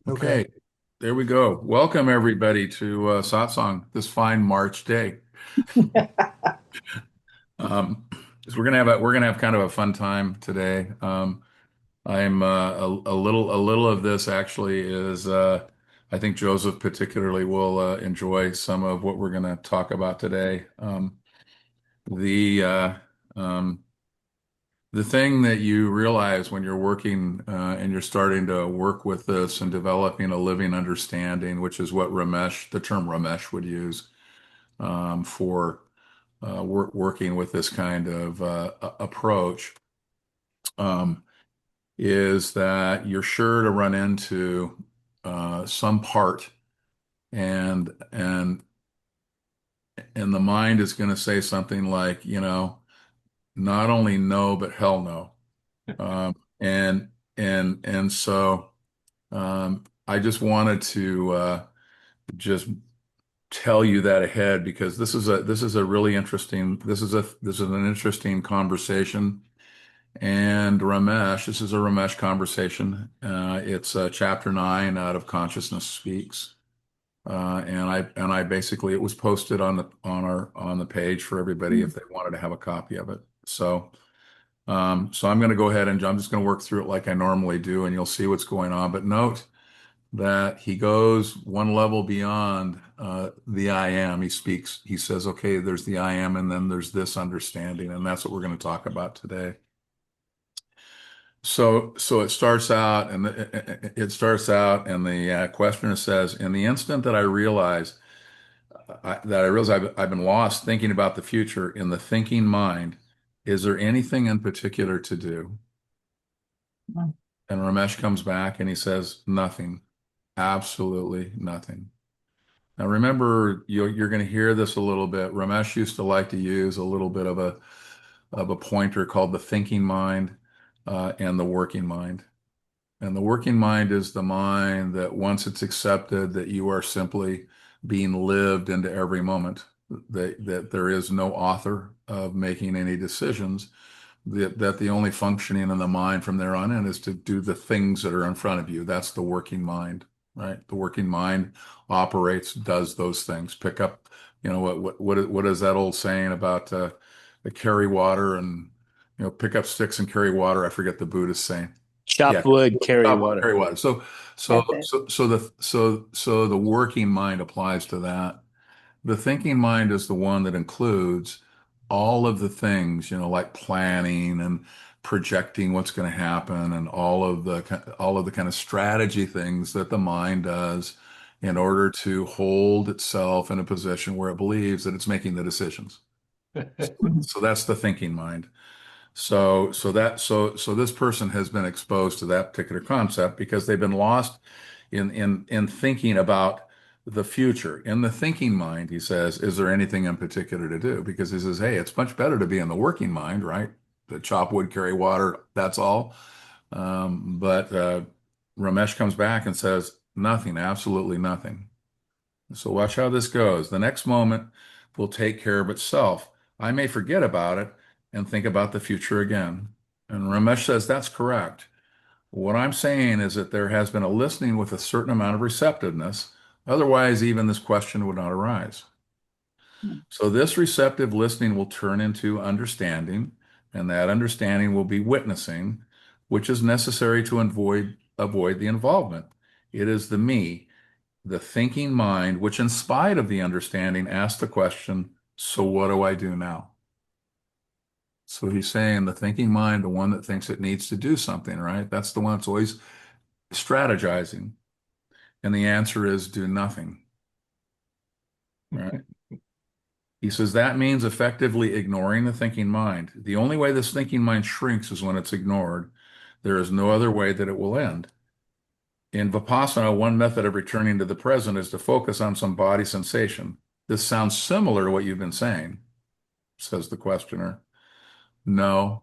Okay. Okay, there we go. Welcome everybody to Satsang this fine March day. Um, so we're gonna have kind of a fun time today. I'm a little of this actually is I think Joseph particularly will enjoy some of what we're gonna talk about today. The uh, um, the thing that you realize when you're working and you're starting to work with this and developing a living understanding, which is what the term Ramesh would use for working with this kind of approach, um, is that you're sure to run into some part, and and and the mind is going to say something like, not only no, but hell no. And so I just wanted to just tell you that ahead because this is a really interesting this is an interesting conversation. And this is a Ramesh conversation. It's chapter 9 out of Consciousness Speaks. And I basically, it was posted on the page for everybody if they wanted to have a copy of it. So I'm going to go ahead and I'm just going to work through it like I normally do, and you'll see what's going on. But note that he goes one level beyond the I am. He says, okay, there's the I am, and then there's this understanding, and that's what we're going to talk about today. So it starts out, and the questioner says, "In the instant that I realize I've been lost thinking about the future in the thinking mind, is there anything in particular to do?" And Ramesh comes back and he says, "Nothing, absolutely nothing." Now remember, you're going to hear this a little bit. Ramesh used to like to use a little bit of a pointer called the thinking mind and the working mind. And the working mind is the mind that once it's accepted that you are simply being lived into every moment, that there is no author of making any decisions, that the only functioning in the mind from there on in is to do the things that are in front of you. That's the working mind, right? The working mind does those things. Pick up, what is that old saying about carry water and, pick up sticks and carry water. I forget the Buddhist saying. Yeah, Chop wood, carry stop will water. carry water. So, so, That's it. so, so the working mind applies to that. The thinking mind is the one that includes all of the things, like planning and projecting what's going to happen, and all of the kind of strategy things that the mind does in order to hold itself in a position where it believes that it's making the decisions. Mhm. So that's the thinking mind. So this person has been exposed to that particular concept because they've been lost in thinking about the future. In the thinking mind, he says, is there anything in particular to do? Because he says, hey, it's much better to be in the working mind, right? The chop wood, carry water, that's all. But Ramesh comes back and says, nothing, absolutely nothing. So watch how this goes. The next moment will take care of itself. I may forget about it and think about the future again. And Ramesh says that's correct. What I'm saying is that there has been a listening with a certain amount of receptiveness. Otherwise, even this question would not arise. So this receptive listening will turn into understanding, and that understanding will be witnessing, which is necessary to avoid the involvement. It is the me, the thinking mind, which in spite of the understanding asks the question, so what do I do now? So he's saying the thinking mind, the one that thinks it needs to do something, right? That's the one that's always strategizing. And the answer is do nothing, right? He says that means effectively ignoring the thinking mind. The only way this thinking mind shrinks is when it's ignored. There is no other way that it will end. In Vipassana, one method of returning to the present is to focus on some body sensation. This sounds similar to what you've been saying, says the questioner. No,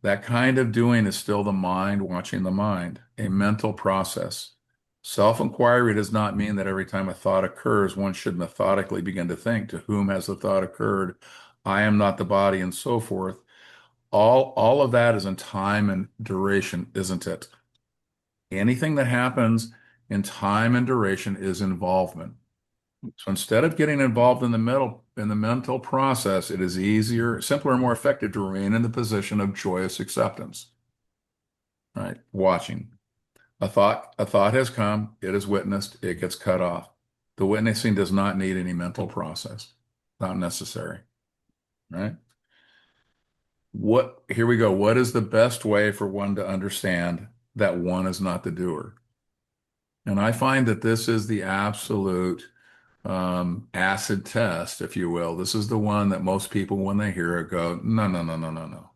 that kind of doing is still the mind watching the mind, a mental process. Self-inquiry does not mean that every time a thought occurs, one should methodically begin to think, to whom has the thought occurred? I am not the body, and so forth. All of that is in time and duration, isn't it? Anything that happens in time and duration is involvement. So instead of getting involved in the mental process, it is easier, simpler, and more effective to remain in the position of joyous acceptance. Right? Watching. A thought has come, it is witnessed, it gets cut off. The witnessing does not need any mental process. Not necessary. Right? Here we go. What is the best way for one to understand that one is not the doer? And I find that this is the absolute acid test, if you will. This is the one that most people, when they hear it, go, no, no, no, no, no, no.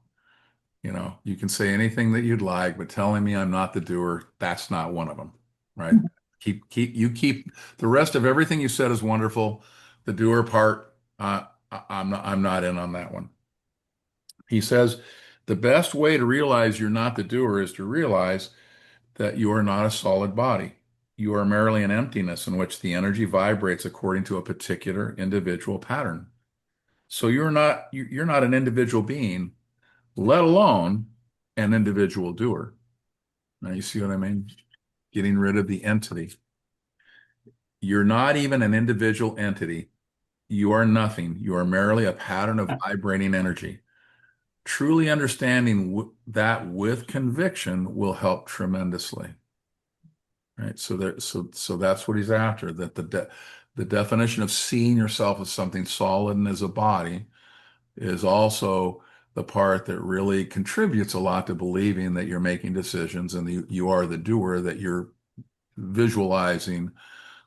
You can say anything that you'd like, but telling me I'm not the doer, that's not one of them, right? Keep the rest of everything you said is wonderful. The doer part, I'm not in on that one. He says the best way to realize you're not the doer is to realize that you are not a solid body. You are merely an emptiness in which the energy vibrates according to a particular individual pattern. So you're not an individual being, let alone an individual doer. Now you see what I mean? Getting rid of the entity. You're not even an individual entity. You are nothing. You are merely a pattern of vibrating energy. Truly understanding that with conviction will help tremendously. Right. So that's what he's after, that the definition of seeing yourself as something solid and as a body is also the part that really contributes a lot to believing that you're making decisions and you are the doer that you're visualizing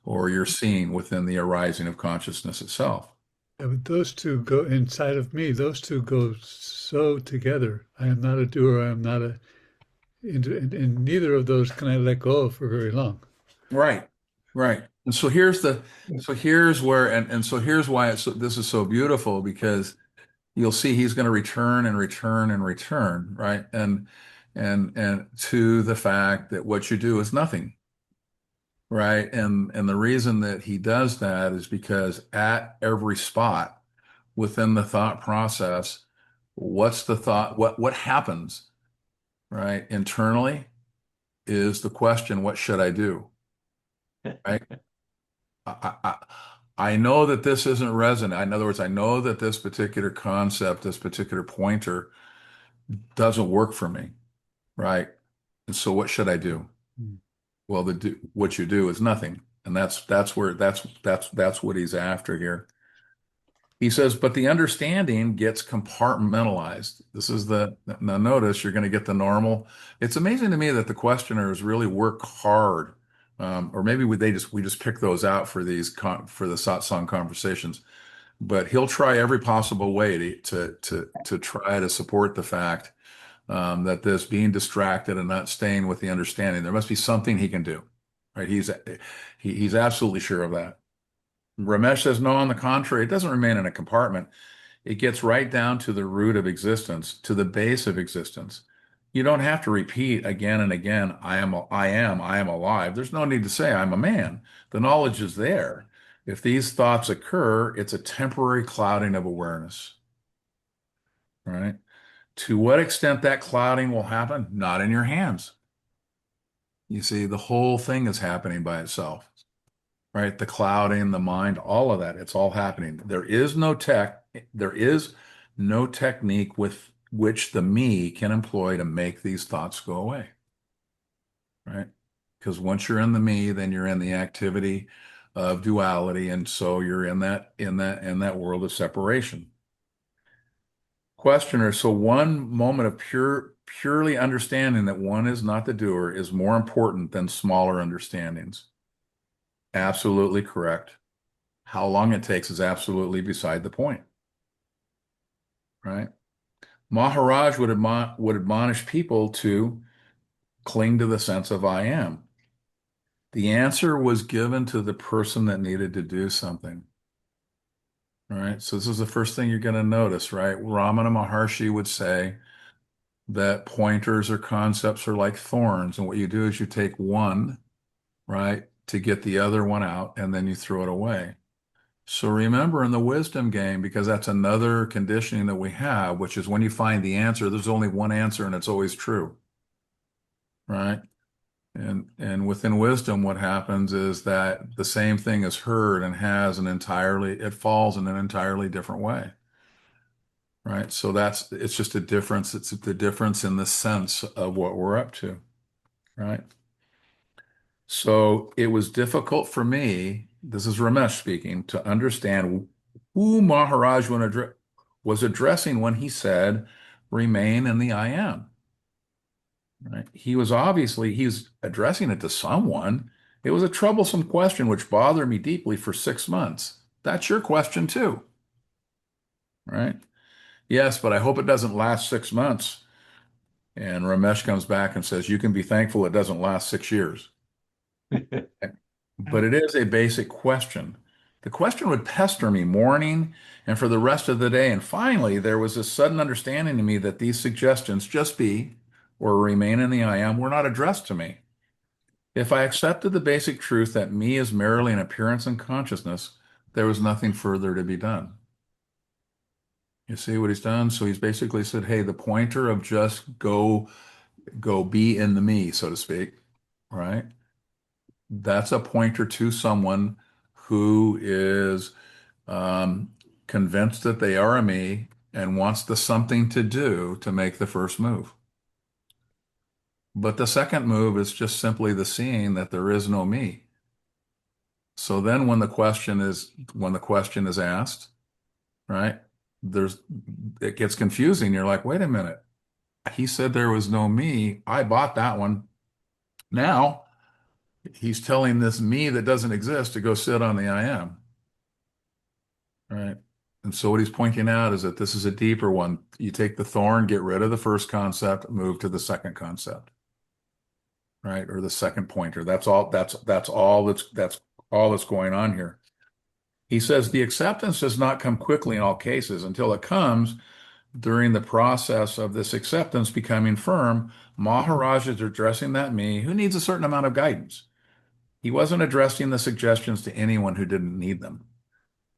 or you're seeing within the arising of consciousness itself. Yeah, but those two go inside of me. Those two go so together. I am not a doer. I am not a, and neither of those can I let go of for very long. Right. Right. And so here's where, and so here's why this is so beautiful, because you'll see he's going to return and return and return, right? And to the fact that what you do is nothing, right? And the reason that he does that is because at every spot within the thought process, what's the thought, what happens, right? Internally is the question, what should I do? Right? I know that this isn't resonant. In other words, I know that this particular concept, this particular pointer doesn't work for me, right? And so what should I do? Mm. Well, what you do is nothing. And that's what he's after here. He says, but the understanding gets compartmentalized. This is now notice you're going to get the normal. It's amazing to me that the questioners really work hard. Or maybe we just pick those out for for the satsang conversations. But he'll try every possible way to try to support the fact that this being distracted and not staying with the understanding, there must be something he can do, right? He's absolutely sure of that. Ramesh says, no, on the contrary, it doesn't remain in a compartment. It gets right down to the root of existence, to the base of existence. You don't have to repeat again and again, I am alive. There's no need to say I'm a man. The knowledge is there. If these thoughts occur, it's a temporary clouding of awareness, right? To what extent that clouding will happen? Not in your hands. You see, the whole thing is happening by itself, right? The clouding, the mind, all of that, it's all happening. There is no technique with which the me can employ to make these thoughts go away, right? Because once you're in the me, then you're in the activity of duality, and so you're in that world of separation. Questioner, so one moment of purely understanding that one is not the doer is more important than smaller understandings. Absolutely correct. How long it takes is absolutely beside the point, right? Maharaj would admonish people to cling to the sense of I am. The answer was given to the person that needed to do something. All right. So this is the first thing you're going to notice, right? Ramana Maharshi would say that pointers or concepts are like thorns. And what you do is you take one, right, to get the other one out, and then you throw it away. So remember in the wisdom game, because that's another conditioning that we have, which is when you find the answer, there's only one answer and it's always true, right? And within wisdom, what happens is that the same thing is heard and it falls in an entirely different way, right? So it's just a difference. It's the difference in the sense of what we're up to, right? So it was difficult for me, this is Ramesh speaking, to understand who was addressing when he said, remain in the I am. Right? He's addressing it to someone. It was a troublesome question which bothered me deeply for 6 months. That's your question too, right? Yes, but I hope it doesn't last 6 months. And Ramesh comes back and says, you can be thankful it doesn't last 6 years. But it is a basic question. The question would pester me morning and for the rest of the day. And finally, there was a sudden understanding to me that these suggestions, just be or remain in the I am, were not addressed to me. If I accepted the basic truth that me is merely an appearance and consciousness, there was nothing further to be done. You see what he's done? So he's basically said, hey, the pointer of just go be in the me, so to speak, right? That's a pointer to someone who is um, convinced that they are a me and wants the something to do to make the first move. But the second move is just simply the seeing that there is no me. So then when the question is asked, right? There's it gets confusing. You're like, wait a minute. He said there was no me. I bought that one. Now he's telling this me that doesn't exist to go sit on the I am. Right. And so what he's pointing out is that this is a deeper one. You take the thorn, get rid of the first concept, move to the second concept, right? Or the second pointer. That's all that's going on here. He says the acceptance does not come quickly in all cases. Until it comes during the process of this acceptance becoming firm, Maharaj is addressing that me who needs a certain amount of guidance. He wasn't addressing the suggestions to anyone who didn't need them.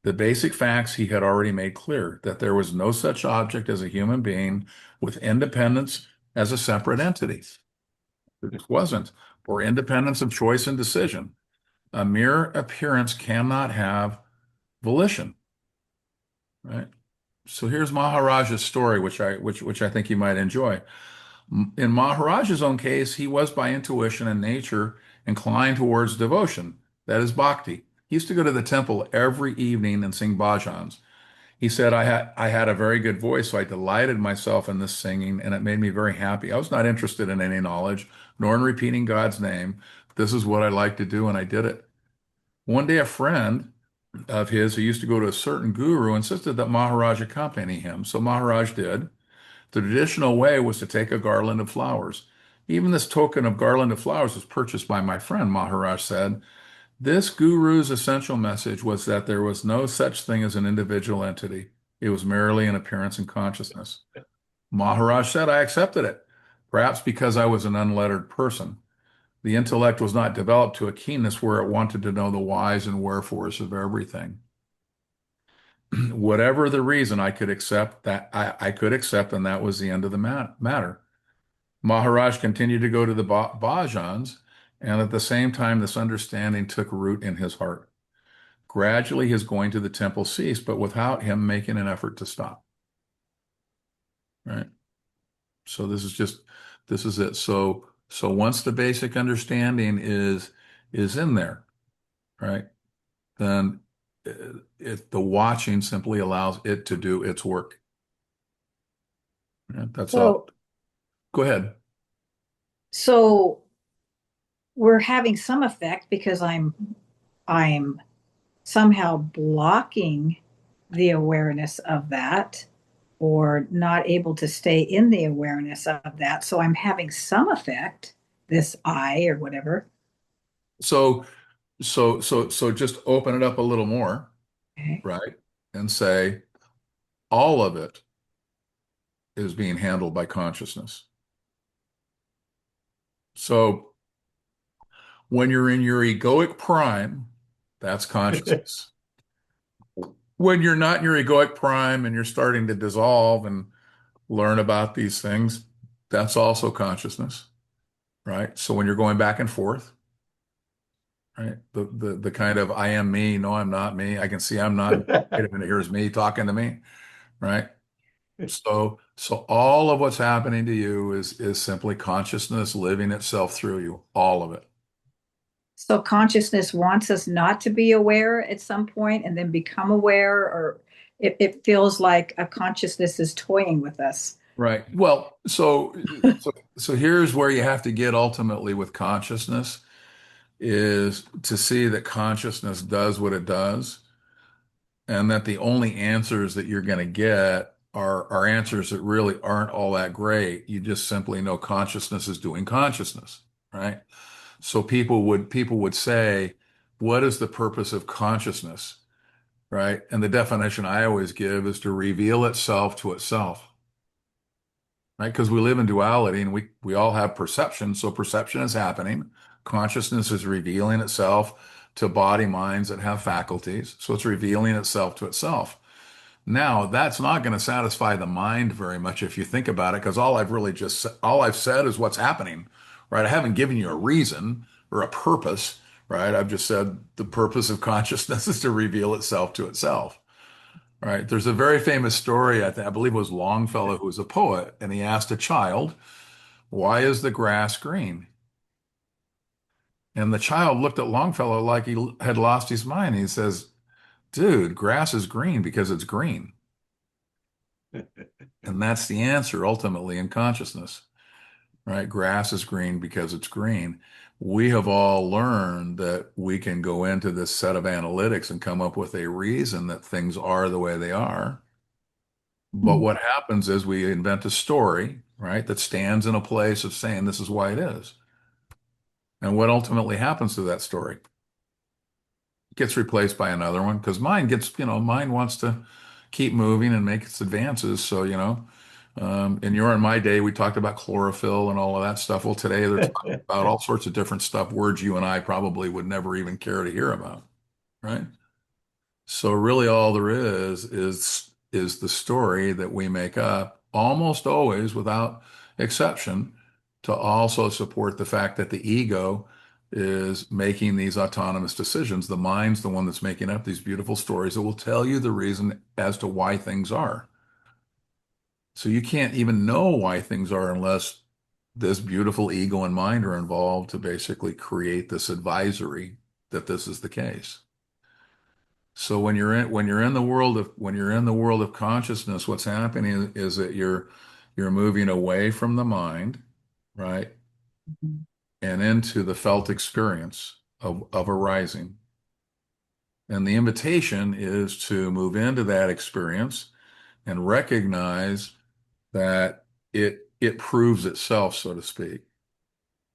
The basic facts he had already made clear that there was no such object as a human being with independence as a separate entity. It wasn't, or independence of choice and decision. A mere appearance cannot have volition, right? So here's Maharaj's story, which I think you might enjoy. In Maharaj's own case, he was by intuition and nature inclined towards devotion, that is bhakti. He used to go to the temple every evening and sing bhajans. He said, I had a very good voice, so I delighted myself in this singing, and it made me very happy. I was not interested in any knowledge, nor in repeating God's name. This is what I like to do, and I did it. One day, a friend of his who used to go to a certain guru insisted that Maharaj accompany him. So Maharaj did. The traditional way was to take a garland of flowers. Even this token of garland of flowers was purchased by my friend, Maharaj said. This guru's essential message was that there was no such thing as an individual entity. It was merely an appearance in consciousness. Maharaj said, I accepted it, perhaps because I was an unlettered person. The intellect was not developed to a keenness where it wanted to know the whys and wherefores of everything. Whatever the reason, I could accept that. I could accept, and that was the end of the matter. Maharaj continued to go to the bhajans, and at the same time, this understanding took root in his heart. Gradually, his going to the temple ceased, but without him making an effort to stop. Right. So this is it. So once the basic understanding is in there, right, then the watching simply allows it to do its work. Right? That's all. So, Go ahead. so we're having some effect because I'm somehow blocking the awareness of that or not able to stay in the awareness of that. So I'm having some effect, this I or whatever. So so just open it up a little more, Okay. right? And say all of it is being handled by consciousness. So when you're in your egoic prime, that's consciousness. When you're not in your egoic prime and you're starting to dissolve and learn about these things, that's also consciousness. right? So when you're going back and forth, right? The kind of I am me, no, I'm not me. I can see I'm not. Wait a minute, here's me talking to me, right? So all of what's happening to you is simply consciousness living itself through you, all of it. So consciousness wants us not to be aware at some point and then become aware, or it feels like a consciousness is toying with us. Right. Well, so here's where you have to get ultimately with consciousness is to see that consciousness does what it does, and that the only answers that you're going to get are answers that really aren't all that great. You just simply know consciousness is doing consciousness, right? So people would say, what is the purpose of consciousness, right? And the definition I always give is to reveal itself to itself, right? Because we live in duality and we all have perception. So perception is happening. Consciousness is revealing itself to body minds that have faculties. So it's revealing itself to itself. Now, that's not going to satisfy the mind very much if you think about it, because all I've said is what's happening, right? I haven't given you a reason or a purpose, right? I've just said the purpose of consciousness is to reveal itself to itself. Right. There's a very famous story, I believe it was Longfellow, who was a poet, and he asked a child, why is the grass green? And the child looked at Longfellow like he had lost his mind. He says, dude, grass is green because it's green. And that's the answer ultimately in consciousness, right? Grass is green because it's green. We have all learned that we can go into this set of analytics and come up with a reason that things are the way they are. But Hmm. what happens is we invent a story, right, that stands in a place of saying this is why it is. And what ultimately happens to that story? It gets replaced by another one because mind wants to keep moving and make its advances. So, in your and my day, we talked about chlorophyll and all of that stuff. Well, today they're talking about all sorts of different stuff, words you and I probably would never even care to hear about, right? So really all there is the story that we make up almost always without exception to also support the fact that the ego is making these autonomous decisions. The mind's the one that's making up these beautiful stories that will tell you the reason as to why things are. So you can't even know why things are unless this beautiful ego and mind are involved to basically create this advisory that this is the case. So when you're in the world of consciousness, what's happening is that you're moving away from the mind, right, and into the felt experience of arising. And the invitation is to move into that experience and recognize that it proves itself, so to speak,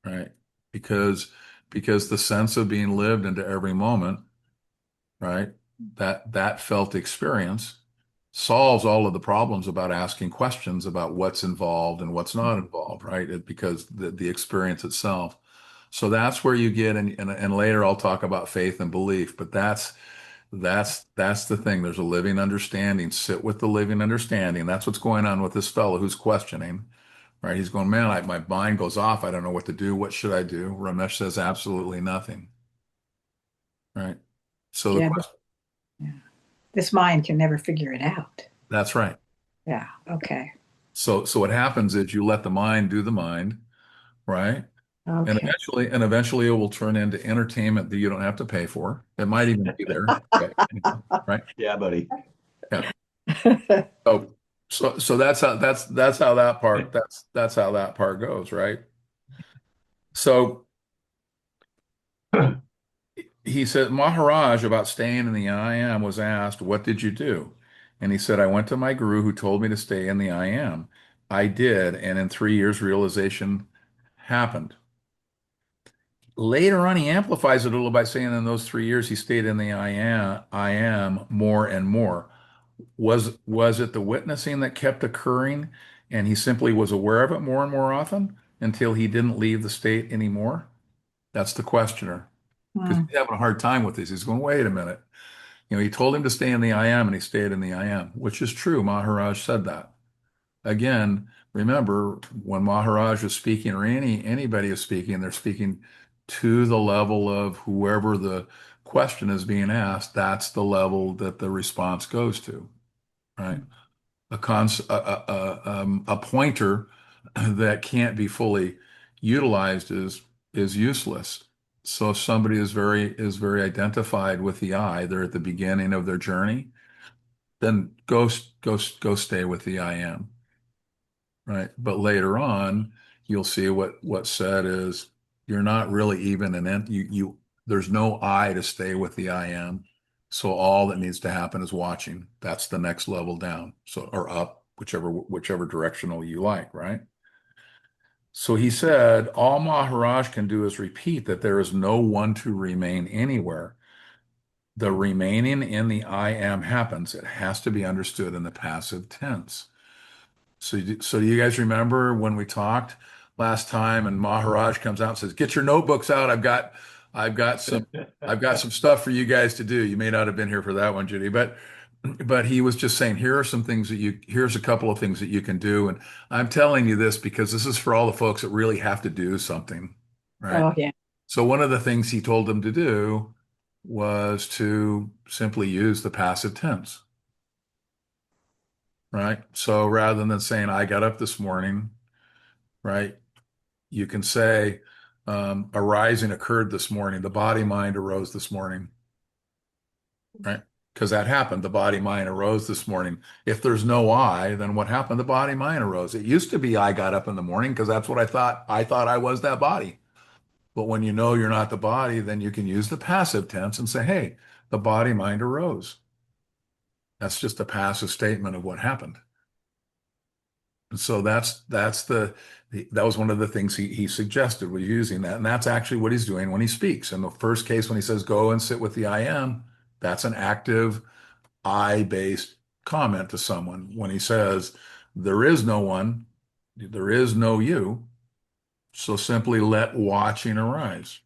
right? Because because the sense of being lived into every moment, right? That felt experience solves all of the problems about asking questions about what's involved and what's not involved, right? Because the experience itself. So that's where you get, and later I'll talk about faith and belief, but that's the thing. There's a living understanding. Sit with the living understanding. That's what's going on with this fellow who's questioning, right? He's going, man, my mind goes off. I don't know what to do. What should I do? Ramesh says absolutely nothing, right? So the Yeah, question, yeah. This mind can never figure it out. that's right. Yeah. Okay. So what happens is you let the mind do the mind, right? And Okay. eventually it will turn into entertainment that you don't have to pay for. It might even be there, right? Yeah, buddy. Yeah. So so that's how that part that's how that part goes, right? So he said Maharaj about staying in the I am was asked, "What did you do?" And he said, "I went to my guru who told me to stay in the I am. I did, and in 3 years realization happened." Later on, he amplifies it a little by saying in those 3 years he stayed in the I am more and more. Was it the witnessing that kept occurring and he simply was aware of it more and more often until he didn't leave the state anymore? That's the questioner. Because Hmm. he's having a hard time with this. He's going, wait a minute. He told him to stay in the I am and he stayed in the I am, which is true. Maharaj said that. Again, remember, when Maharaj is speaking or anybody is speaking, they're speaking to the level of whoever the question is being asked. That's the level that the response goes to, right? A pointer that can't be fully utilized is useless. So if somebody is very identified with the I, they're at the beginning of their journey, then go stay with the I am, right? But later on, you'll see what's said is you're not really even an ent you there's no I to stay with the I am. So all that needs to happen is watching. That's the next level down. So or up, whichever directional you like, right? So he said, all Maharaj can do is repeat that there is no one to remain anywhere. The remaining in the I am happens. It has to be understood in the passive tense. So do you guys remember when we talked last time and Maharaj comes out and says, "Get your notebooks out. I've got some, I've got some stuff for you guys to do." You may not have been here for that one, Judy, but he was just saying, here's a couple of things that you can do. And I'm telling you this because this is for all the folks that really have to do something, right? Oh, yeah. So one of the things he told them to do was to simply use the passive tense, right? So rather than saying, I got up this morning, right? You can say, a rising occurred this morning. The body mind arose this morning, right? Because that happened. The body mind arose this morning. If there's no I, then what happened? The body mind arose. It used to be I got up in the morning because that's what I thought. I thought I was that body. But when you know you're not the body, then you can use the passive tense and say, hey, the body mind arose. That's just a passive statement of what happened. And so that was one of the things he suggested was using that. And that's actually what he's doing when he speaks. In the first case, when he says, go and sit with the I am, that's an active I-based comment to someone. When he says, there is no one, there is no you, so simply let watching arise,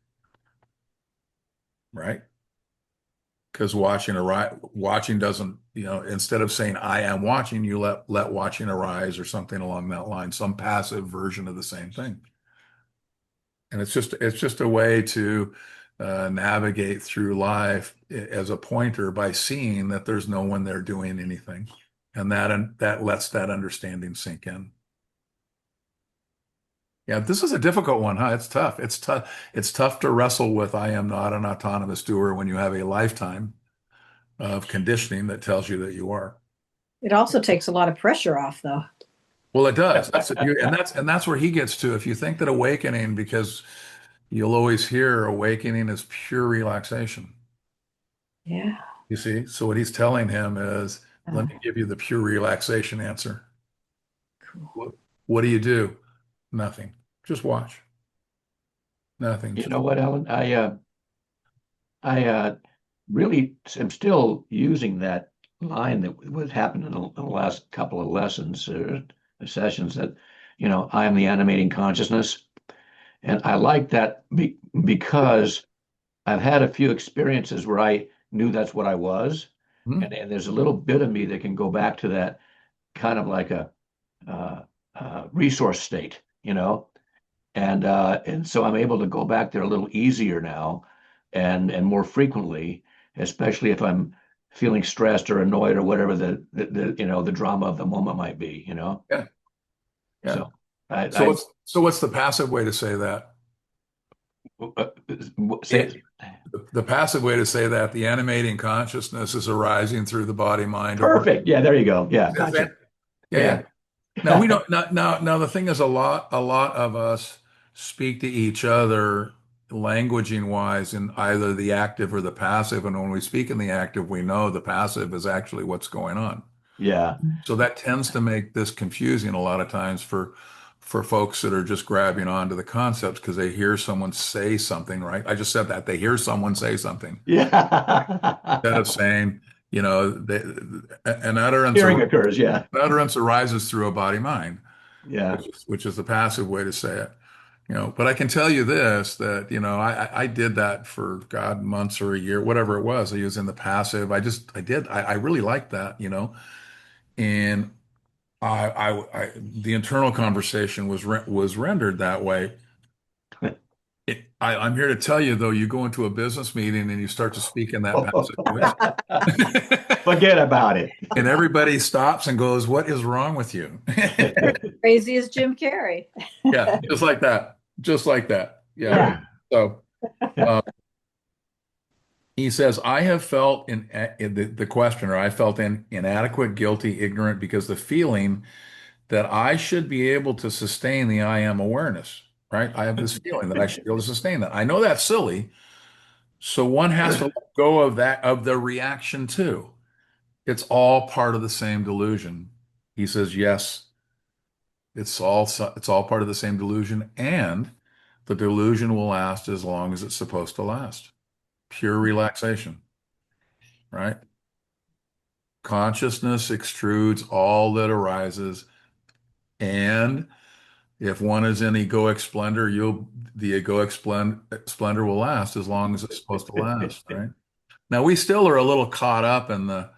right? Because watching doesn't, instead of saying I am watching, you let watching arise or something along that line, some passive version of the same thing. And it's just a way to navigate through life as a pointer by seeing that there's no one there doing anything, and that lets that understanding sink in. Yeah, this is a difficult one, huh? It's tough. It's tough. It's tough to wrestle with I am not an autonomous doer when you have a lifetime of conditioning that tells you that you are. It also takes a lot of pressure off, though. Well, it does. And that's where he gets to. If you think that awakening, because you'll always hear awakening is pure relaxation. Yeah. You see? So what he's telling him is, let Uh, me give you the pure relaxation answer. cool. What do you do? Nothing. Just watch. Nothing. You Just know what, Ellen? I really am still using that line that was happened in the last couple of lessons or sessions that, I am the animating consciousness. And I like that because I've had a few experiences where I knew that's what I was. hmm, And there's a little bit of me that can go back to that kind of like a resource state, and so I'm able to go back there a little easier now and more frequently, especially if I'm feeling stressed or annoyed or whatever the drama of the moment might be. yeah, yeah. So I, So I what's the passive way to say that? uh, say It, the passive way to say that, the animating consciousness is arising through the body mind or perfect. Yeah, there you go. Yeah, gotcha. yeah, Yeah. yeah. Now we don't now the thing is a lot of us speak to each other languaging wise in either the active or the passive. And when we speak in the active, we know the passive is actually what's going on. Yeah. So that tends to make this confusing a lot of times for folks that are just grabbing onto the concepts because they hear someone say something, right? I just said that. They hear someone say something instead Yeah. of saying, an utterance Hearing occurs. Yeah. utterance arises through a body mind, Yeah. which is the passive way to say it. But I can tell you this, that, I did that for God, months or a year, whatever it was. I was in the passive. I really liked that, and the internal conversation was rendered that way. I'm here to tell you, though, you go into a business meeting and you start to speak in that passive voice, Forget about it. and everybody stops and goes, "What is wrong with you?" Crazy as Jim Carrey. Yeah, just like that, just like that. Yeah. Yeah. So he says, "I have felt in the questioner. I felt inadequate, guilty, ignorant, because the feeling that I should be able to sustain the I am awareness." Right? I have this feeling that I should be able to sustain that. I know that's silly. So one has to let go of that, of the reaction too. It's all part of the same delusion. He says, yes, it's all part of the same delusion, and the delusion will last as long as it's supposed to last. Pure relaxation, right? Consciousness extrudes all that arises, and if one is in egoic splendor, the splendor will last as long as it's supposed to last, right? Now we still are a little caught up in the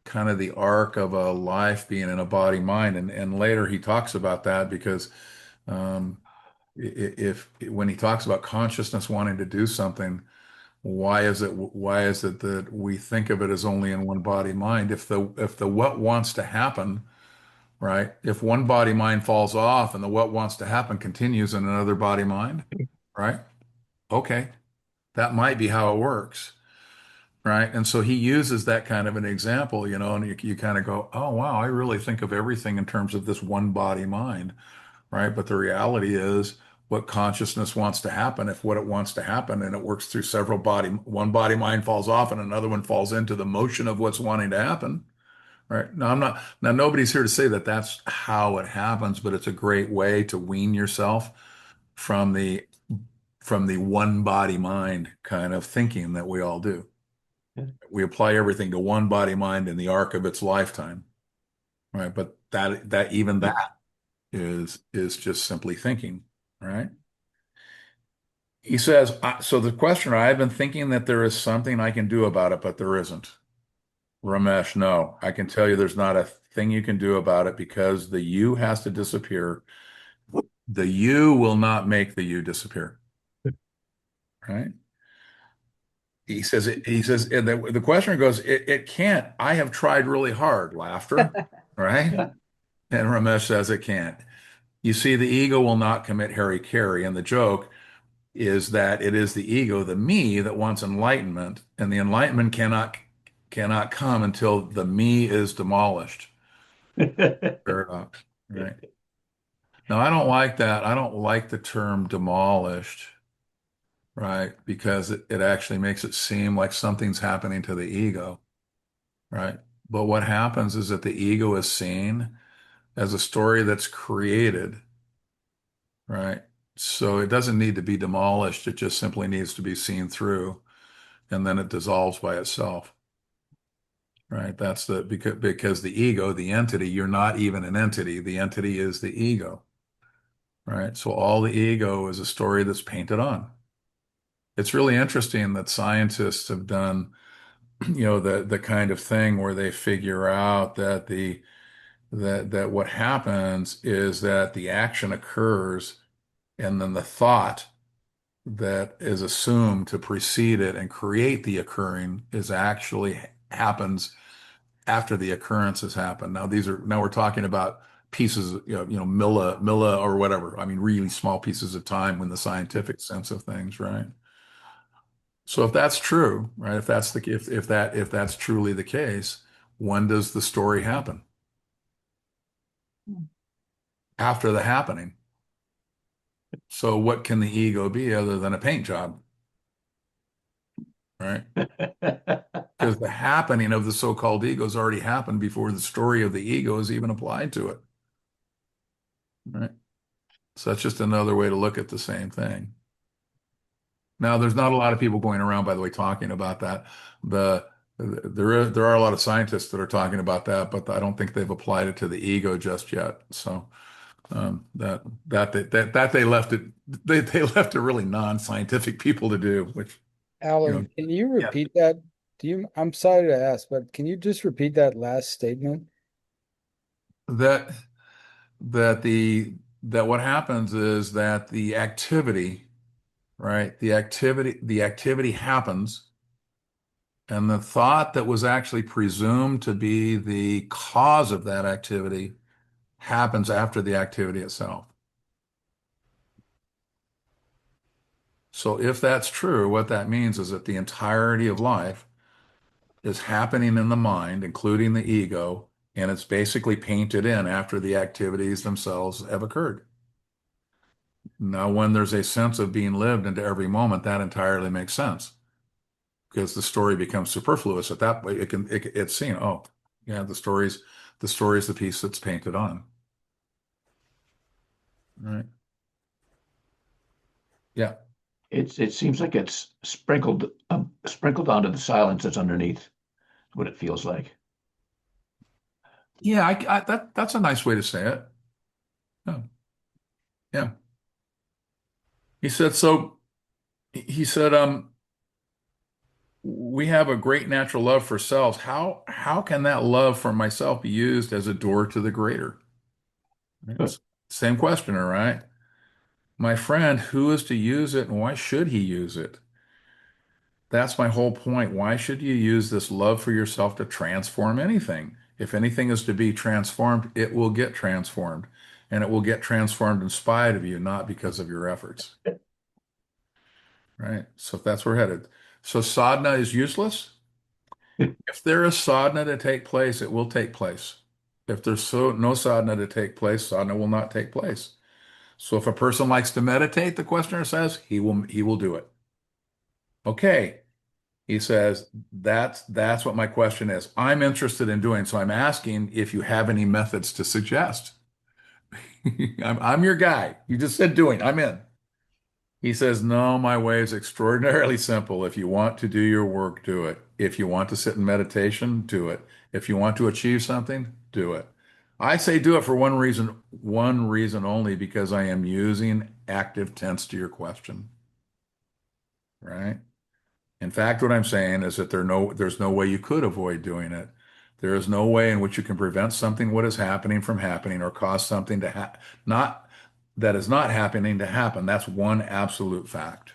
kind of the arc of a life being in a body mind, and later he talks about that because um, if when he talks about consciousness wanting to do something, why is it that we think of it as only in one body mind? If the what wants to happen, right? If one body mind falls off and the what wants to happen continues in another body mind, right? Okay, that might be how it works. Right. And so he uses that kind of an example, and you kind of go, oh, wow, I really think of everything in terms of this one body mind. Right. But the reality is what consciousness wants to happen, if what it wants to happen, and it works through one body mind falls off and another one falls into the motion of what's wanting to happen. Right. Now, nobody's here to say that that's how it happens, but it's a great way to wean yourself from the one body mind kind of thinking that we all do. We apply everything to one body mind in the arc of its lifetime, right? But that is just simply thinking, right? He says, so the questioner, I've been thinking that there is something I can do about it, but there isn't. Ramesh, no, I can tell you there's not a thing you can do about it because the you has to disappear. The you will not make the you disappear, right? And the questioner goes, it can't. I have tried really hard, laughter, right? And Ramesh says it can't. You see, the ego will not commit Harry-Carry, and the joke is that it is the ego, the me, that wants enlightenment, and the enlightenment cannot come until the me is demolished. Paradox, right? Now, I don't like that. I don't like the term demolished, right? Because it actually makes it seem like something's happening to the ego, right? But what happens is that the ego is seen as a story that's created, right? So it doesn't need to be demolished. It just simply needs to be seen through, and then it dissolves by itself, right? That's because the ego, the entity, you're not even an entity. The entity is the ego, right? So all the ego is a story that's painted on. It's really interesting that scientists have done, the kind of thing where they figure out that what happens is that the action occurs, and then the thought that is assumed to precede it and create the occurring is actually happens after the occurrence has happened. Now we're talking about pieces, milli or whatever. I mean, really small pieces of time in the scientific sense of things, right? So if that's true, right? If that's truly the case, when does the story happen? After the happening. So what can the ego be other than a paint job, right? Because the happening of the so-called ego has already happened before the story of the ego is even applied to it, right? So that's just another way to look at the same thing. Now, there's not a lot of people going around, by the way, talking about that. There are a lot of scientists that are talking about that, but I don't think they've applied it to the ego just yet. So that they left it they left it really non-scientific people to do, which Alan, can you yeah. repeat that? I'm sorry to ask, but can you just repeat that last statement? that that what happens is that the activity, right? The activity happens, and the thought that was actually presumed to be the cause of that activity happens after the activity itself. So if that's true, what that means is that the entirety of life is happening in the mind, including the ego, and it's basically painted in after the activities themselves have occurred. Now, when there's a sense of being lived into every moment, that entirely makes sense because the story becomes superfluous. At that point, it's seen. Oh, yeah, the story's the piece that's painted on. Right. Yeah. It seems like it's sprinkled onto the silence that's underneath. What it feels like. Yeah, that's a nice way to say it. Yeah. Yeah. He said, so he said, we have a great natural love for selves. How can that love for myself be used as a door to the greater? It's same questioner, right? My friend, who is to use it and why should he use it? That's my whole point. Why should you use this love for yourself to transform anything? If anything is to be transformed, it will get transformed. And it will get transformed in spite of you, not because of your efforts. Right? So that's where we're headed. So sadhana is useless. If there is sadhana to take place, it will take place. If there's no sadhana to take place, sadhana will not take place. So if a person likes to meditate, the questioner says, he will do it. Okay. He says, that's what my question is. I'm interested in doing, so I'm asking if you have any methods to suggest. I'm your guy. You just said doing. I'm in. He says, no, my way is extraordinarily simple. If you want to do your work, do it. If you want to sit in meditation, do it. If you want to achieve something, do it. I say do it for one reason only, because I am using active tense to your question, right? In fact, what I'm saying is that there's no way you could avoid doing it. There is no way in which you can prevent something what is happening from happening or cause something not that is not happening to happen. That's one absolute fact.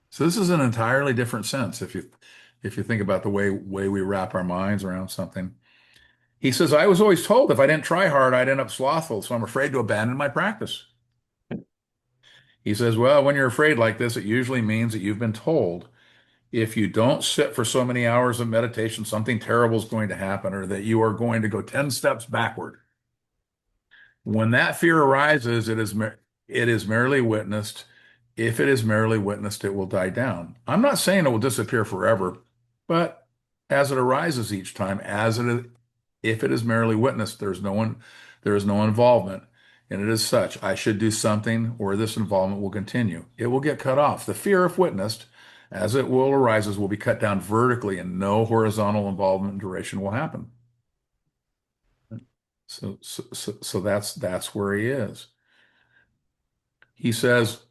So this is an entirely different sense if you think about the way we wrap our minds around something. He says, I was always told if I didn't try hard, I'd end up slothful, so I'm afraid to abandon my practice. He says, well, when you're afraid like this, it usually means that you've been told if you don't sit for so many hours of meditation, something terrible is going to happen, or that you are going to go 10 steps backward. When that fear arises, it is merely witnessed. If it is merely witnessed, it will die down. I'm not saying it will disappear forever, but as it arises each time, if it is merely witnessed, there is no involvement, and it is such. I should do something, or this involvement will continue. It will get cut off. The fear, if witnessed, as it will arises, will be cut down vertically, and no horizontal involvement and duration will happen. So that's where he is. He says,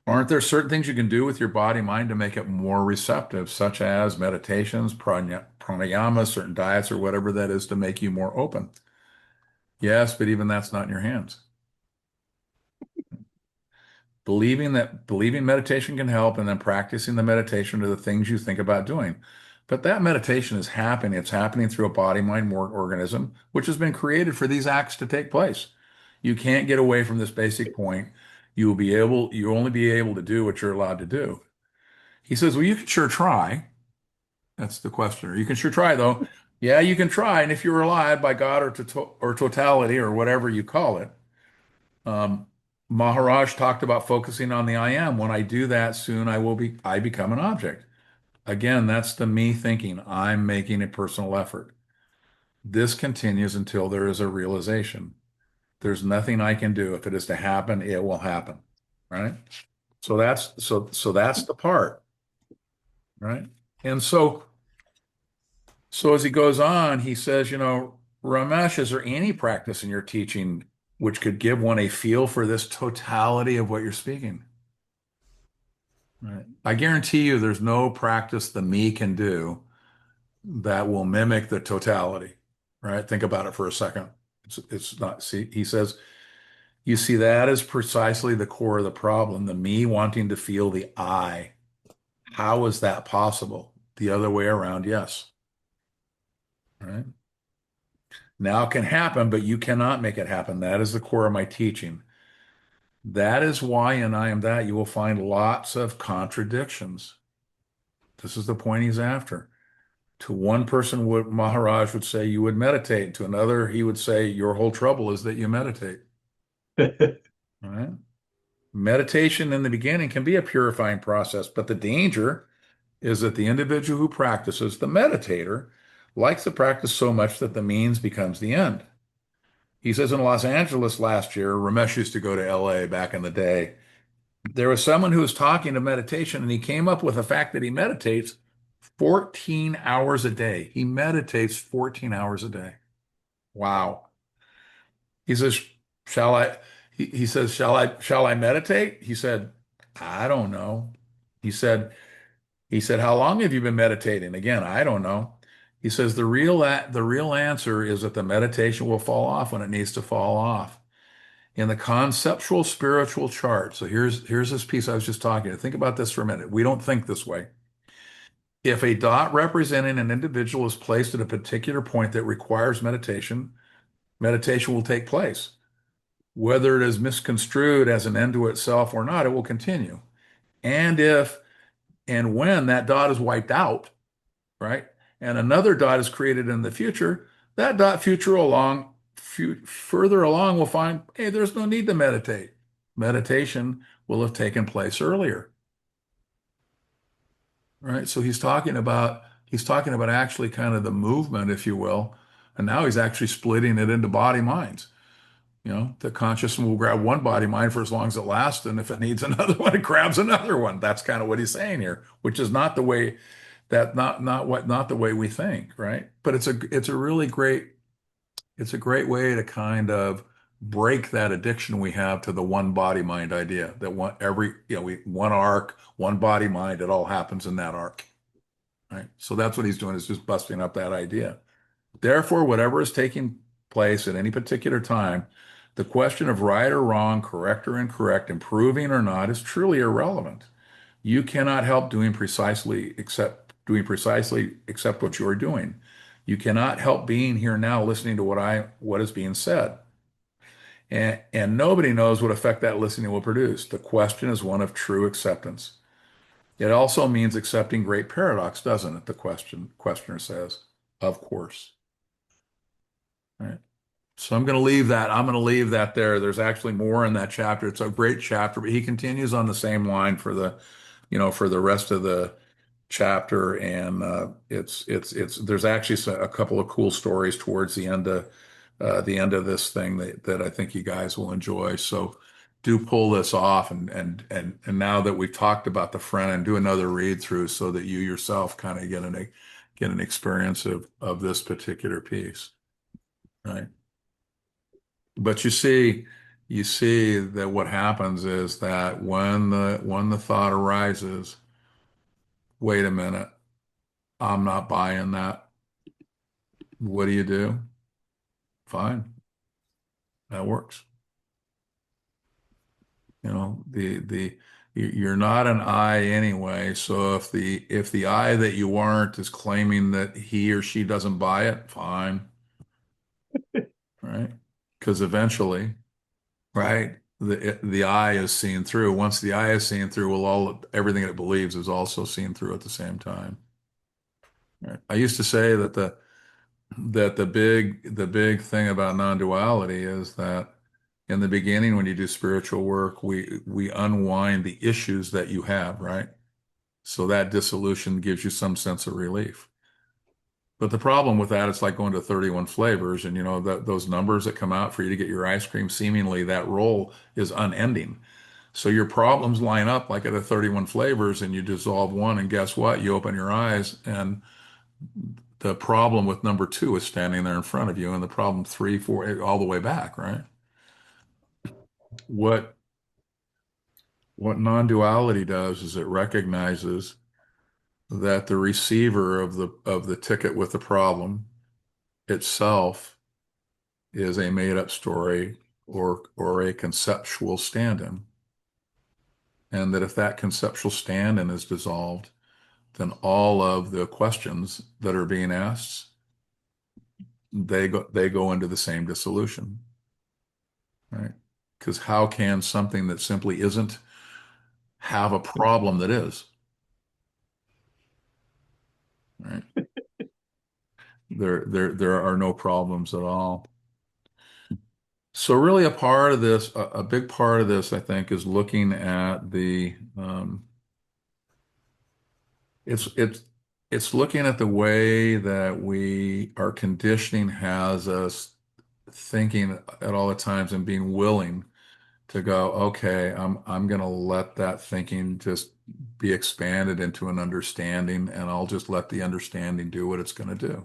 aren't there certain things you can do with your body mind to make it more receptive, such as meditations, pranayama, certain diets, or whatever that is to make you more open? Yes, but even that's not in your hands. Believing meditation can help, and then practicing the meditation to the things you think about doing. But that meditation is happening. It's happening through a body-mind organism, which has been created for these acts to take place. You can't get away from this basic point. You'll only be able to do what you're allowed to do. He says, well, you can sure try. That's the questioner. You can sure try, though. Yeah, you can try. And if you're alive by God or totality or whatever you call it, um, Maharaj talked about focusing on the I am. When I do that, soon I become an object. Again, that's the me thinking. I'm making a personal effort. This continues until there is a realization. There's nothing I can do. If it is to happen, it will happen. Right? So that's the part. Right? And so as he goes on, he says, Ramesh, is there any practice in your teaching which could give one a feel for this totality of what you're speaking? Right. I guarantee you there's no practice the me can do that will mimic the totality, right? Think about it for a second. It's not, see, he says, you see, that is precisely the core of the problem, the me wanting to feel the I. How is that possible? The other way around, yes. Right? Now it can happen, but you cannot make it happen. That is the core of my teaching. That is why in I am that you will find lots of contradictions. This is the point he's after. To one person, what Maharaj would say, you would meditate. To another, he would say, your whole trouble is that you meditate. All right? Meditation in the beginning can be a purifying process, but the danger is that the individual who practices, the meditator, likes the practice so much that the means becomes the end. He says in Los Angeles last year, Ramesh used to go to LA back in the day. There was someone who was talking of meditation, and he came up with the fact that he meditates 14 hours a day. He meditates 14 hours a day. Wow. He says, shall I, he says, shall I meditate? He said, I don't know. He said, how long have you been meditating? Again, I don't know. He says, the real answer is that the meditation will fall off when it needs to fall off. In the conceptual spiritual chart, so here's this piece I was just talking to. Think about this for a minute. We don't think this way. If a dot representing an individual is placed at a particular point that requires meditation, meditation will take place. Whether it is misconstrued as an end to itself or not, it will continue. And if and when that dot is wiped out, right, and another dot is created in the future, that dot further along will find, hey, there's no need to meditate. Meditation will have taken place earlier. Right? So he's talking about actually kind of the movement, if you will. And now he's actually splitting it into body minds. You know, the conscious will grab one body mind for as long as it lasts, and if it needs another one, it grabs another one. That's kind of what he's saying here, which is not the way not the way we think, right? But it's a really great way to kind of break that addiction we have to the one body mind idea that one arc, one body mind, it all happens in that arc, right? So that's what he's doing, is just busting up that idea. Therefore, whatever is taking place at any particular time, the question of right or wrong, correct or incorrect, improving or not, is truly irrelevant. You cannot help doing precisely except what you are doing. You cannot help being here now listening to what is being said. And nobody knows what effect that listening will produce. The question is one of true acceptance. It also means accepting great paradox, doesn't it? The questioner says, of course. Right. So I'm going to leave that. I'm going to leave that there. There's actually more in that chapter. It's a great chapter, but he continues on the same line for the rest of the chapter, and it's there's actually a couple of cool stories towards the end of this thing that I think you guys will enjoy. So do pull this off, and now that we've talked about the front end, do another read through so that you yourself kind of get an experience of this particular piece, right? But you see that what happens is that when the thought arises, wait a minute, I'm not buying that. What do? Fine. That works. You know, you're not an I anyway. So if the I that you aren't is claiming that he or she doesn't buy it, fine. Right? Because eventually, right, the I is seen through. Once the I is seen through, everything it believes is also seen through at the same time. Right? I used to say that the big thing about non-duality is that in the beginning, when you do spiritual work, we unwind the issues that you have, right? So that dissolution gives you some sense of relief. But the problem with that, it's like going to 31 flavors, and those numbers that come out for you to get your ice cream, seemingly that roll is unending. So your problems line up like at the 31 flavors, and you dissolve one, and guess what? You open your eyes, and the problem with number two is standing there in front of you, and the problem three, four, all the way back, right? What non-duality does is it recognizes that the receiver of the ticket with the problem itself is a made-up story or a conceptual stand-in, and that if that conceptual stand-in is dissolved, then all of the questions that are being asked, they go into the same dissolution, right? Because how can something that simply isn't have a problem that is, right? There are no problems at all. So really a part of this, a big part of this, I think, is looking at it's it's looking at the way that our conditioning has us thinking at all the times and being willing to go, okay, I'm going to let that thinking just be expanded into an understanding, and I'll just let the understanding do what it's going to do.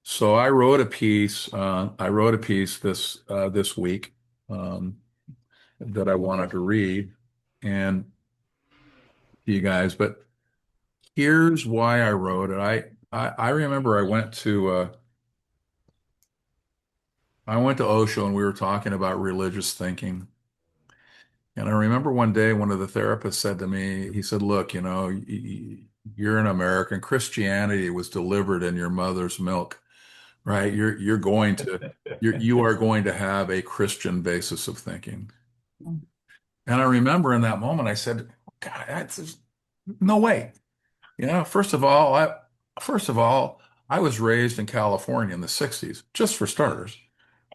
So I wrote a piece. I wrote a piece this week um, that I wanted to read and to you guys. But here's why I wrote it. I remember I went to Osho and we were talking about religious thinking. And I remember one day one of the therapists said to me, he said, "Look, you're an American. Christianity was delivered in your mother's milk, right? You are going to have a Christian basis of thinking." And I remember in that moment, I said, "God, there's no way." First of all, I was raised in California in the 60s, just for starters,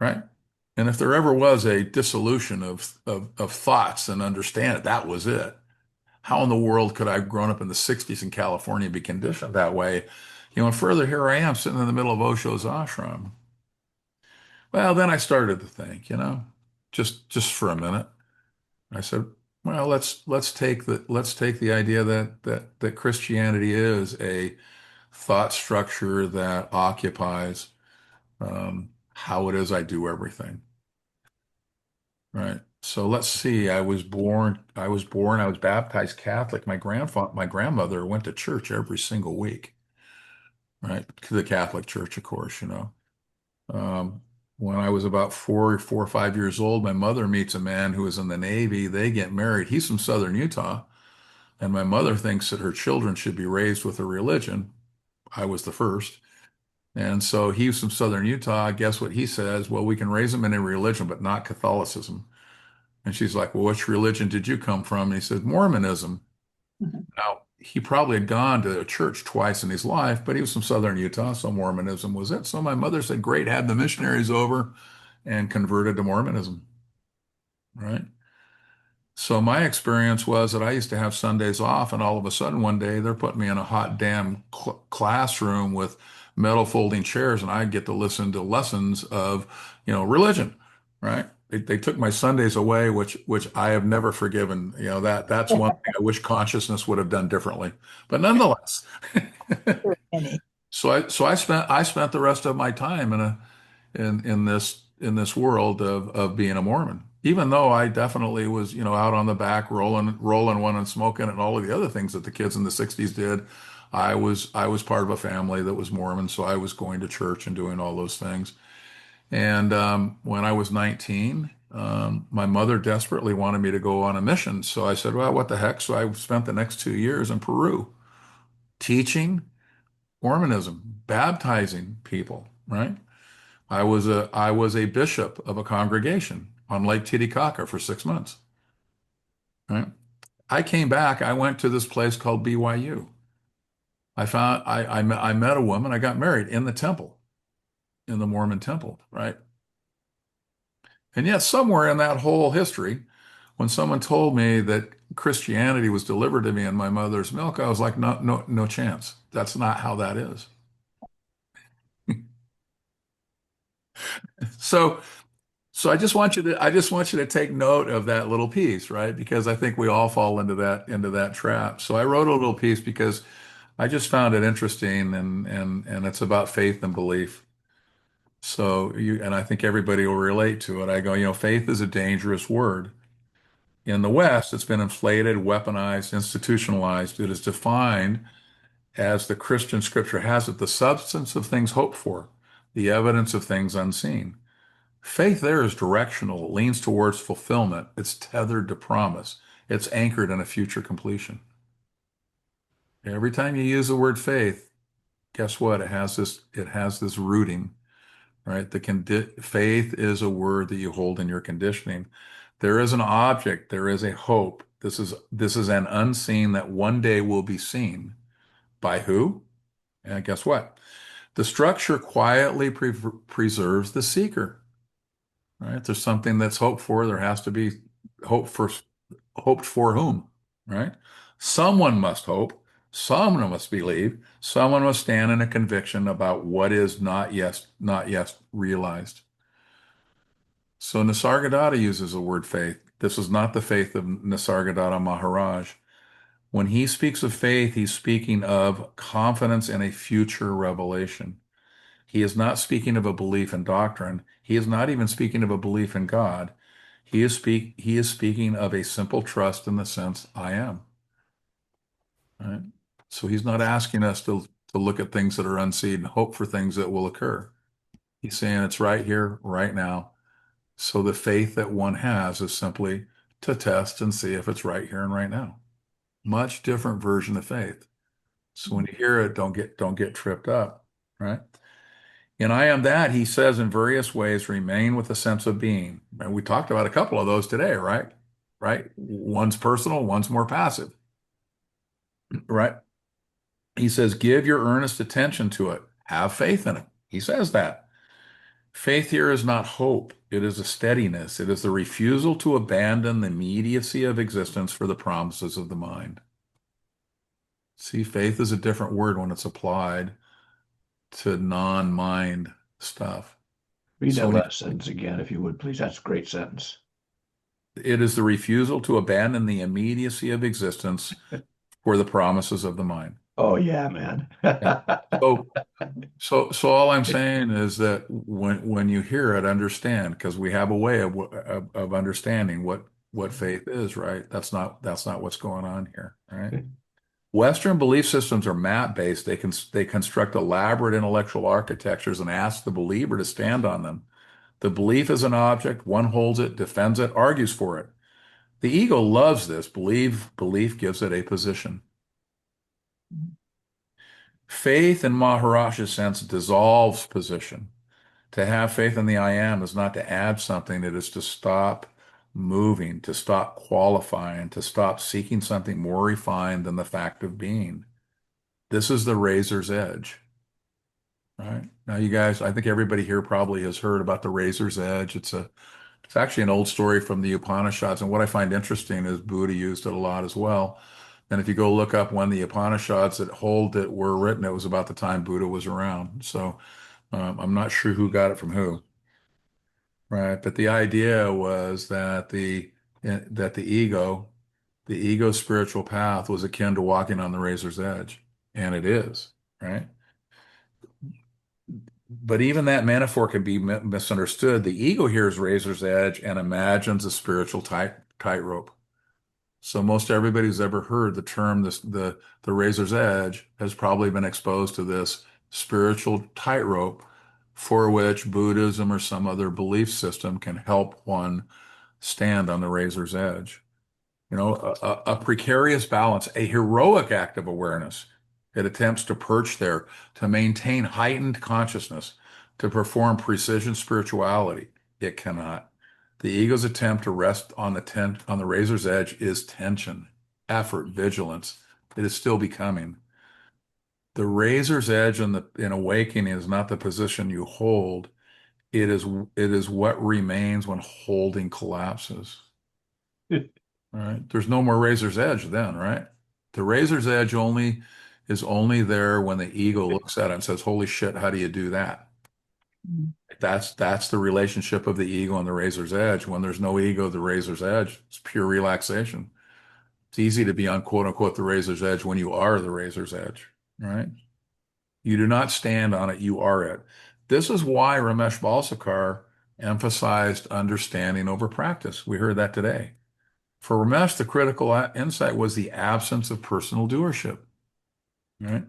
right? And if there ever was a dissolution of thoughts and understanding, that was it. How in the world could I have grown up in the 60s in California and be conditioned that way? And further, here I am sitting in the middle of Osho's ashram. Well, then I started to think, just for a minute. I said, well, let's take the idea that Christianity is a thought structure that occupies how it is I do everything, right? So let's see. I was baptized Catholic. My grandmother went to church every single week, right? To the Catholic Church, of course. Um, when I was about 4 or 5 years old, my mother meets a man who is in the Navy. They get married. He's from Southern Utah. And my mother thinks that her children should be raised with a religion. I was the first. And so he's from Southern Utah. Guess what he says? Well, we can raise them in a religion, but not Catholicism. And she's like, well, which religion did you come from? And he said, Mormonism. Mhm. Now, he probably had gone to a church twice in his life, but he was from Southern Utah, so Mormonism was it. So my mother said, great, had the missionaries over and converted to Mormonism, right? So my experience was that I used to have Sundays off, and all of a sudden one day they're putting me in a hot damn classroom with metal folding chairs, and I get to listen to lessons of, religion, right? They took my Sundays away, which I have never forgiven. That's one thing I wish consciousness would have done differently. But nonetheless, Any. so I spent the rest of my time in this world of being a Mormon. Even though I definitely was, out on the back rolling one and smoking and all of the other things that the kids in the 60s did, I was part of a family that was Mormon, so I was going to church and doing all those things. And when I was 19, my mother desperately wanted me to go on a mission. So I said, well, what the heck? So I spent the next 2 years in Peru teaching Mormonism, baptizing people, right? I was a bishop of a congregation on Lake Titicaca for 6 months, right? I came back. I went to this place called BYU. I met a woman. I got married in the temple, in the Mormon temple, right? And yet, somewhere in that whole history, when someone told me that Christianity was delivered to me in my mother's milk, I was like, no, no, no chance. That's not how that is. So So I just want you to take note of that little piece, right? Because I think we all fall into that trap. So I wrote a little piece because I just found it interesting and it's about faith and belief. So and I think everybody will relate to it. I go, faith is a dangerous word. In the West, it's been inflated, weaponized, institutionalized. It is defined as the Christian scripture has it, the substance of things hoped for, the evidence of things unseen. Faith there is directional. It leans towards fulfillment. It's tethered to promise. It's anchored in a future completion. Every time you use the word faith, guess what? It has this rooting, right? Faith is a word that you hold in your conditioning. There is an object, there is a hope. This is an unseen that one day will be seen. By who? And guess what? The structure quietly preserves the seeker, right? There's something that's hoped for. There has to be hope for hoped for whom, right? Someone must hope. Someone must believe. Someone must stand in a conviction about what is not yet realized. So Nisargadatta uses the word faith. This is not the faith of Nisargadatta Maharaj. When he speaks of faith, he's speaking of confidence in a future revelation. He is not speaking of a belief in doctrine. He is not even speaking of a belief in God. He is speaking of a simple trust in the sense I am. Right? So he's not asking us to look at things that are unseen and hope for things that will occur. He's saying it's right here, right now. So the faith that one has is simply to test and see if it's right here and right now. Much different version of faith. So when you hear it, don't get tripped up, right? And I am that, he says in various ways, remain with a sense of being. And we talked about a couple of those today, right? Right? One's personal, one's more passive, right? He says, give your earnest attention to it. Have faith in it. He says that. Faith here is not hope. It is a steadiness. It is the refusal to abandon the immediacy of existence for the promises of the mind. See, faith is a different word when it's applied to non-mind stuff. Read that So last sentence again, if you would, please. That's a great sentence. it is the refusal to abandon the immediacy of existence for the promises of the mind. Oh yeah, man. Yeah. So all I'm saying is that when you hear it, understand, because we have a way of understanding what faith is, right? That's not what's going on here, right? Western belief systems are map-based. They construct elaborate intellectual architectures and ask the believer to stand on them. The belief is an object. One holds it, defends it, argues for it. The ego loves this. Belief gives it a position. Faith in Maharaj's sense dissolves position. To have faith in the I am is not to add something. It is to stop moving, to stop qualifying, to stop seeking something more refined than the fact of being. This is the razor's edge. Right? Now, you guys, I think everybody here probably has heard about the razor's edge. It's actually an old story from the Upanishads. And what I find interesting is Buddha used it a lot as well. And if you go look up when the Upanishads that hold it were written, it was about the time Buddha was around. So I'm not sure who got it from who, right? But the idea was that the ego's spiritual path was akin to walking on the razor's edge, and it is, right? But even that metaphor can be misunderstood. The ego hears razor's edge and imagines a spiritual tightrope. So most everybody who's ever heard the term the razor's edge has probably been exposed to this spiritual tightrope for which Buddhism or some other belief system can help one stand on the razor's edge. A precarious balance, a heroic act of awareness. It attempts to perch there, to maintain heightened consciousness, to perform precision spirituality. It cannot. The ego's attempt to rest on the razor's edge is tension, effort, vigilance. It is still becoming. The razor's edge in awakening is not the position you hold. It is what remains when holding collapses. Right? There's no more razor's edge then, right? The razor's edge is only there when the ego looks at it and says, "Holy shit, how do you do that?" That's the relationship of the ego and the razor's edge. When there's no ego, the razor's edge, it's pure relaxation. It's easy to be on quote unquote the razor's edge when you are the razor's edge, right? You do not stand on it, you are it. This is why Ramesh Balsekar emphasized understanding over practice. We heard that today. For Ramesh, the critical insight was the absence of personal doership, right?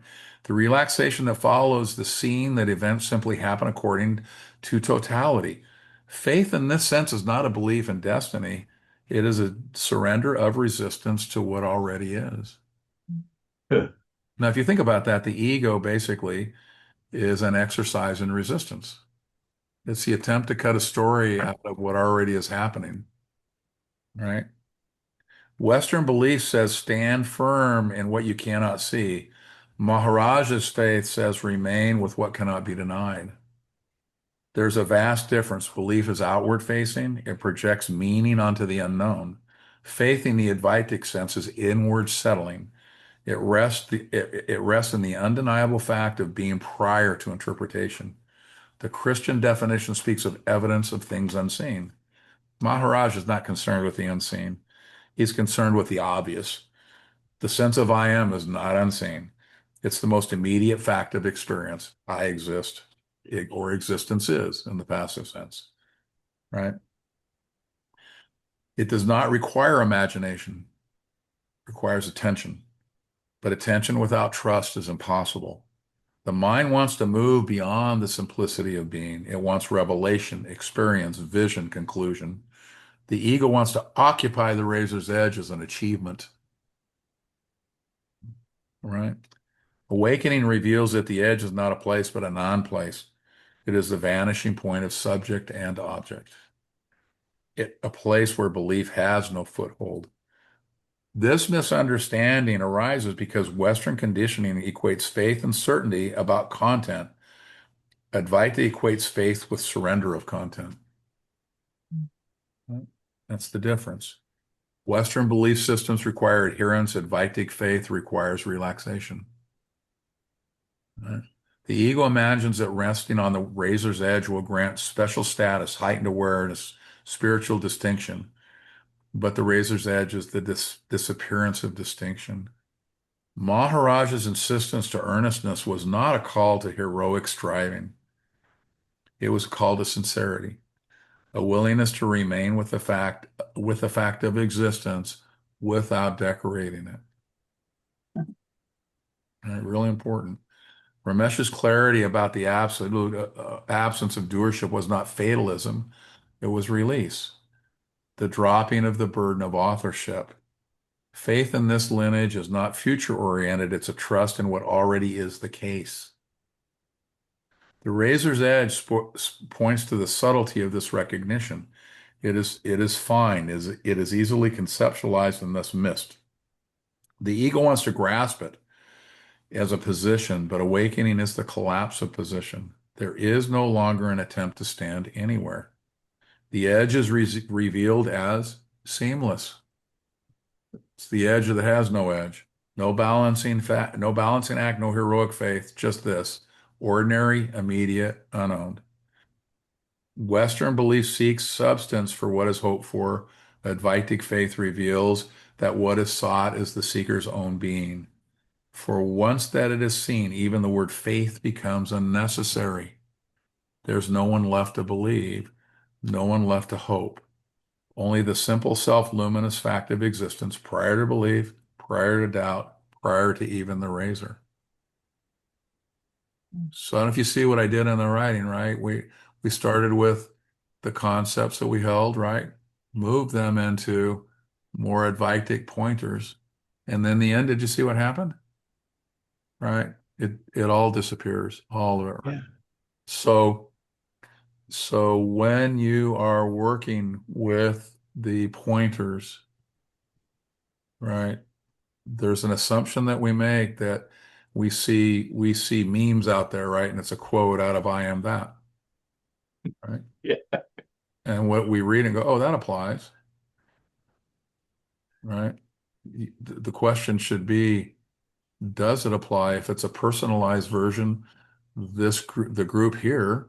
The relaxation that follows the seeing that events simply happen according to totality. Faith in this sense is not a belief in destiny. It is a surrender of resistance to what already is. Huh. Now, if you think about that, the ego basically is an exercise in resistance. It's the attempt to cut a story out of what already is happening, right? Western belief says stand firm in what you cannot see. Maharaja's faith says remain with what cannot be denied. There's a vast difference. Belief is outward facing, it projects meaning onto the unknown. Faith in the Advaitic sense is inward settling. It rests in the undeniable fact of being prior to interpretation. The Christian definition speaks of evidence of things unseen. Maharaj is not concerned with the unseen. He's concerned with the obvious. The sense of I am is not unseen. It's the most immediate fact of experience. I exist, or existence is in the passive sense, right? It does not require imagination, it requires attention. But attention without trust is impossible. The mind wants to move beyond the simplicity of being. It wants revelation, experience, vision, conclusion. The ego wants to occupy the razor's edge as an achievement, right? Awakening reveals that the edge is not a place, but a non-place. It is the vanishing point of subject and object. A place where belief has no foothold. This misunderstanding arises because Western conditioning equates faith and certainty about content. Advaita equates faith with surrender of content. That's the difference. Western belief systems require adherence. Advaitic faith requires relaxation. Right? The ego imagines that resting on the razor's edge will grant special status, heightened awareness, spiritual distinction. But the razor's edge is the disappearance of distinction. Maharaj's insistence to earnestness was not a call to heroic striving. It was a call to sincerity, a willingness to remain with the fact of existence without decorating it. Right, really important. Ramesh's clarity about the absolute absence of doership was not fatalism, it was release, the dropping of the burden of authorship. Faith in this lineage is not future-oriented, it's a trust in what already is the case. The razor's edge points to the subtlety of this recognition. It is fine, it is easily conceptualized and thus missed. The ego wants to grasp it as a position, but awakening is the collapse of position. There is no longer an attempt to stand anywhere. The edge is revealed as seamless. It's the edge that has no edge. No balancing act, no heroic faith, just this. Ordinary, immediate, unowned. Western belief seeks substance for what is hoped for. Advaitic faith reveals that what is sought is the seeker's own being. For once that it is seen, even the word faith becomes unnecessary. There's no one left to believe, no one left to hope. Only the simple self-luminous fact of existence prior to belief, prior to doubt, prior to even the razor. So I don't know if you see what I did in the writing, right? We started with the concepts that we held, right? Moved them into more Advaitic pointers. And then the end, did you see what happened? Right? It all disappears, all of it. Right? Yeah. So when you are working with the pointers, right, there's an assumption that we make that we see memes out there, right? And it's a quote out of I Am That, right? Yeah. And what we read and go, oh, that applies, right? The question should be, does it apply? If it's a personalized version, the group here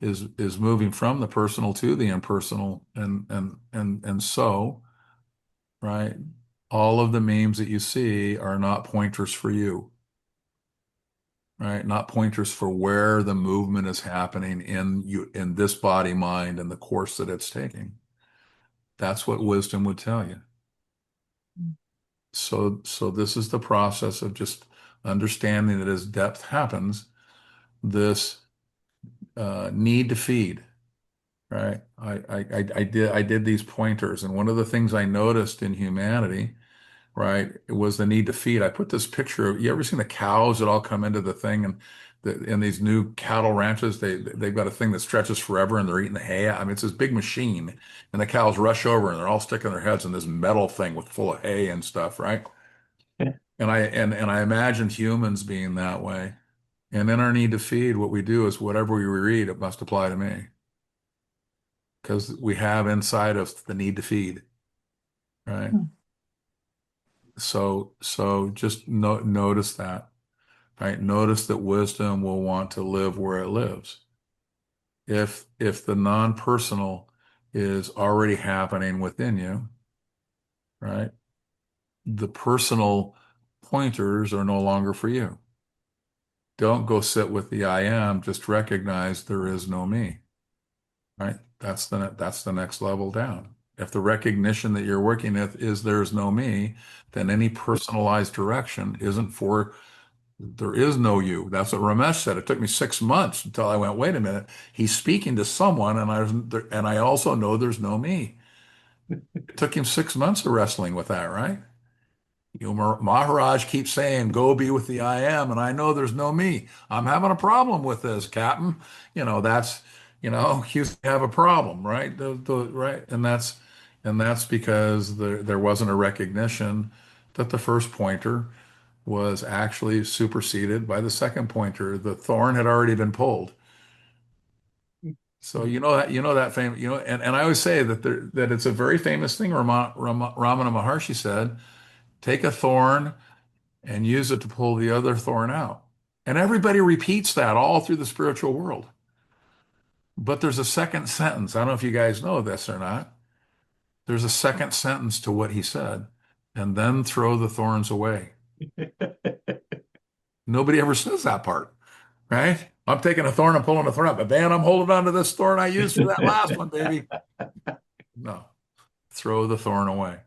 is moving from the personal to the impersonal, and so, right, all of the memes that you see are not pointers for you, right? Not pointers for where the movement is happening in this body mind and the course that it's taking. That's what wisdom would tell you. So this is the process of just understanding that as depth happens, this need to feed, right? I did these pointers, and one of the things I noticed in humanity, right, it was the need to feed. I put this picture of, you ever seen the cows that all come into the thing, and in these new cattle ranches, they've got a thing that stretches forever and they're eating the hay. I mean, it's this big machine, and the cows rush over and they're all sticking their heads in this metal thing with full of hay and stuff, right? And I imagined humans being that way. And in our need to feed, what we do is whatever we read, it must apply to me. Because we have inside of the need to feed, right? Hmm. So just notice that, right? Notice that wisdom will want to live where it lives. If the non-personal is already happening within you, right? The personal pointers are no longer for you. Don't go sit with the I am, just recognize there is no me, right? That's the next level down. If the recognition that you're working with is there's no me, then any personalized direction isn't for, there is no you. That's what Ramesh said. It took me 6 months until I went, wait a minute, he's speaking to someone, and I also know there's no me. It took him 6 months of wrestling with that, right? Maharaj keeps saying, go be with the I am, and I know there's no me. I'm having a problem with this, Captain. That's, you have a problem, right? Right. And that's because there wasn't a recognition that the first pointer was actually superseded by the second pointer. The thorn had already been pulled. So that famous, and I always say that it's a very famous thing. Ramana Maharshi said, take a thorn and use it to pull the other thorn out. And everybody repeats that all through the spiritual world. But there's a second sentence. I don't know if you guys know this or not. There's a second sentence to what he said, and then throw the thorns away. Nobody ever says that part, right? I'm taking a thorn and pulling a thorn out, but man, I'm holding on to this thorn I used for that last one, baby. No, throw the thorn away,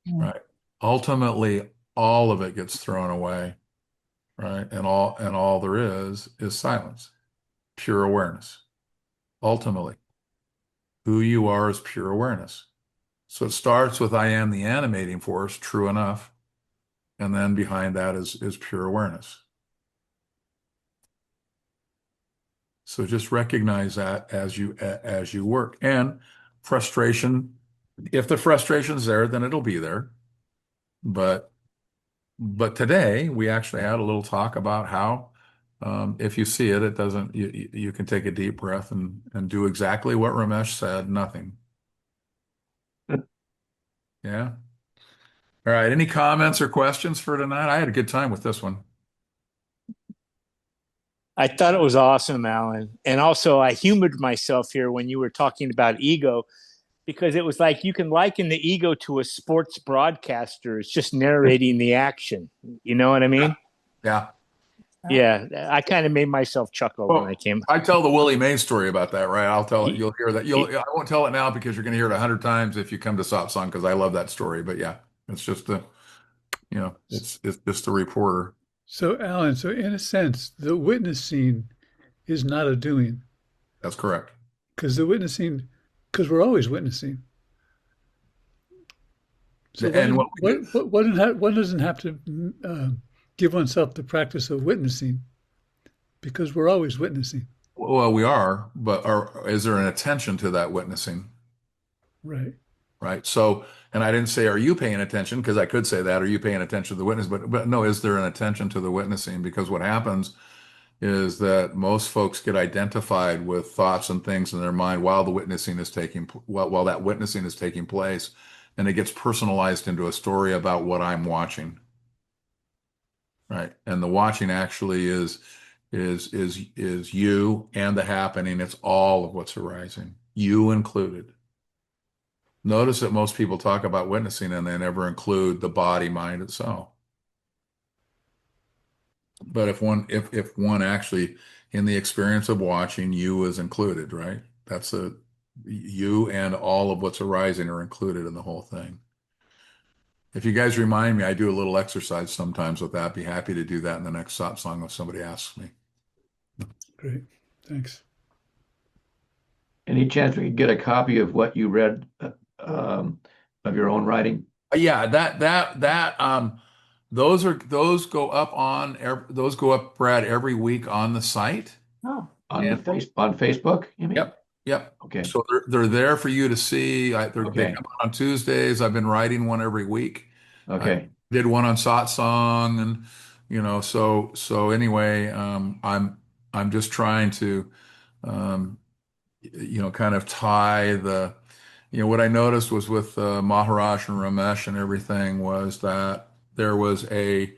Hmm. right? Ultimately, all of it gets thrown away, right? And all there is silence, pure awareness. Ultimately, who you are is pure awareness. So it starts with I am the animating force, true enough, and then behind that is pure awareness. So just recognize that as you work. And frustration, if the frustration's there, then it'll be there. But today we actually had a little talk about how if you see it, it doesn't. You can take a deep breath and do exactly what Ramesh said. Nothing. Yeah. All right. Any comments or questions for tonight? I had a good time with this one. I thought it was awesome, Alan. And also, I humored myself here when you were talking about ego because it was like you can liken the ego to a sports broadcaster. It's just narrating the action. You know what I mean? Yeah. Yeah, I kind of made myself chuckle when I Well, came. I tell the Willie Mae story about that, right? I'll tell it. You'll hear that. I won't tell it now because you're going to hear it 100 times if you come to Satsang because I love that story. But yeah, it's just it's just a reporter. So, Alan, so in a sense, the witnessing is not a doing, That's correct. because because we're always witnessing. So And what we do, one doesn't have to give oneself the practice of witnessing, because we're always witnessing, well, we are, but is there an attention to that witnessing? right? Right. So, and I didn't say, are you paying attention? Because I could say that, are you paying attention to the witness? But no, is there an attention to the witnessing? Because what happens is that most folks get identified with thoughts and things in their mind while while that witnessing is taking place, and it gets personalized into a story about what I'm watching. Right. And the watching actually is you and the happening. It's all of what's arising, you included. Notice that most people talk about witnessing and they never include the body mind itself. But if one actually in the experience of watching, you is included, right? You and all of what's arising are included in the whole thing. if you guys remind me, I do a little exercise sometimes with that. Be happy to do that in the next satsang if somebody asks me. Great. Thanks. Any chance we could get a copy of what you read of your own writing? Yeah, those go up those go up, Brad, every week on the site. Oh, On And on Facebook, you mean? Yep. Okay. So they're there for you to see. They Okay. come out on Tuesdays. I've been writing one every week. I Okay. did one on satsang, and so anyway, I'm just trying to um, kind of tie what I noticed was with Maharaj and Ramesh and everything was that there was a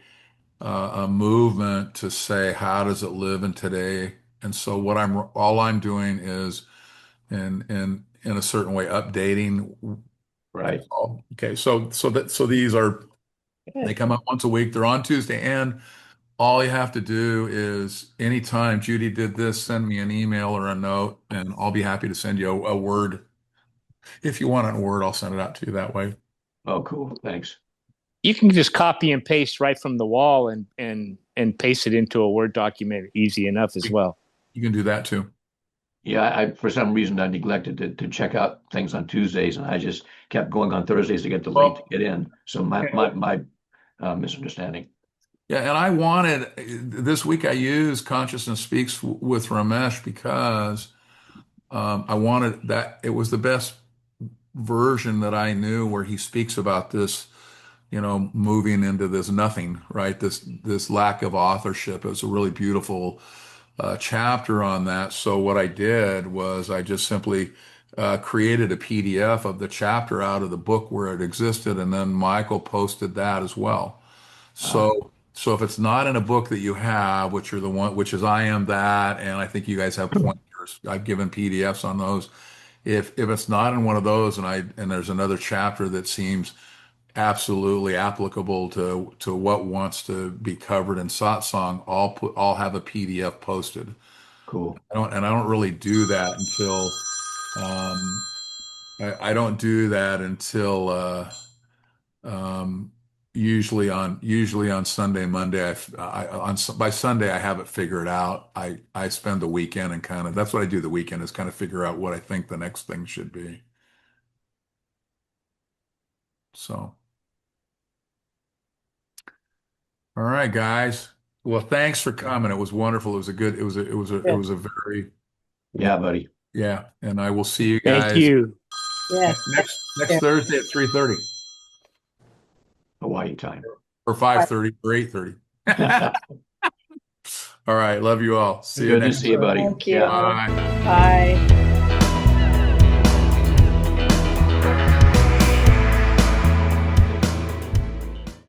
movement to say, how does it live in today? And so all I'm doing is in a certain way updating. Right. Okay, so these they come out once a week. They're on Tuesday, and all you have to do is anytime Judy did this, send me an email or a note, and I'll be happy to send you a Word. If you want it in Word, I'll send it out to you that way. Oh, cool. Thanks. You can just copy and paste right from the wall and paste it into a Word document easy enough as well. You can do that too. Yeah, I for some reason I neglected to check out things on Tuesdays, and I just kept going on Thursdays to get the link to get in. So my misunderstanding. Yeah, and I wanted this week I used Consciousness Speaks with Ramesh because I wanted that it was the best version that I knew where he speaks about this, moving into this nothing, right? This lack of authorship. It was a really beautiful chapter on that. So what I did was I just simply created a PDF of the chapter out of the book where it existed, and then Michael posted that as well. So if it's not in a book that you have, which is I Am That, and I think you guys have pointers, I've given PDFs on those. If it's not in one of those, and there's another chapter that seems absolutely applicable to what wants to be covered in satsang, I'll have a PDF posted. Cool. I don't really do that until I don't do that until usually on Sunday, Monday. By Sunday I have it figured out. I spend the weekend and that's what I do the weekend is kind of figure out what I think the next thing should be. So, all right, guys. Well, thanks for coming. It was wonderful. It was a very, Yeah, buddy. yeah. And I will see you Thank guys you. yes. next Thursday at 3:30 Hawaii time. or 5:30 or 8:30. All right. Love you all. See you Good to next see you, buddy. Thank you. Yeah. Bye. Bye.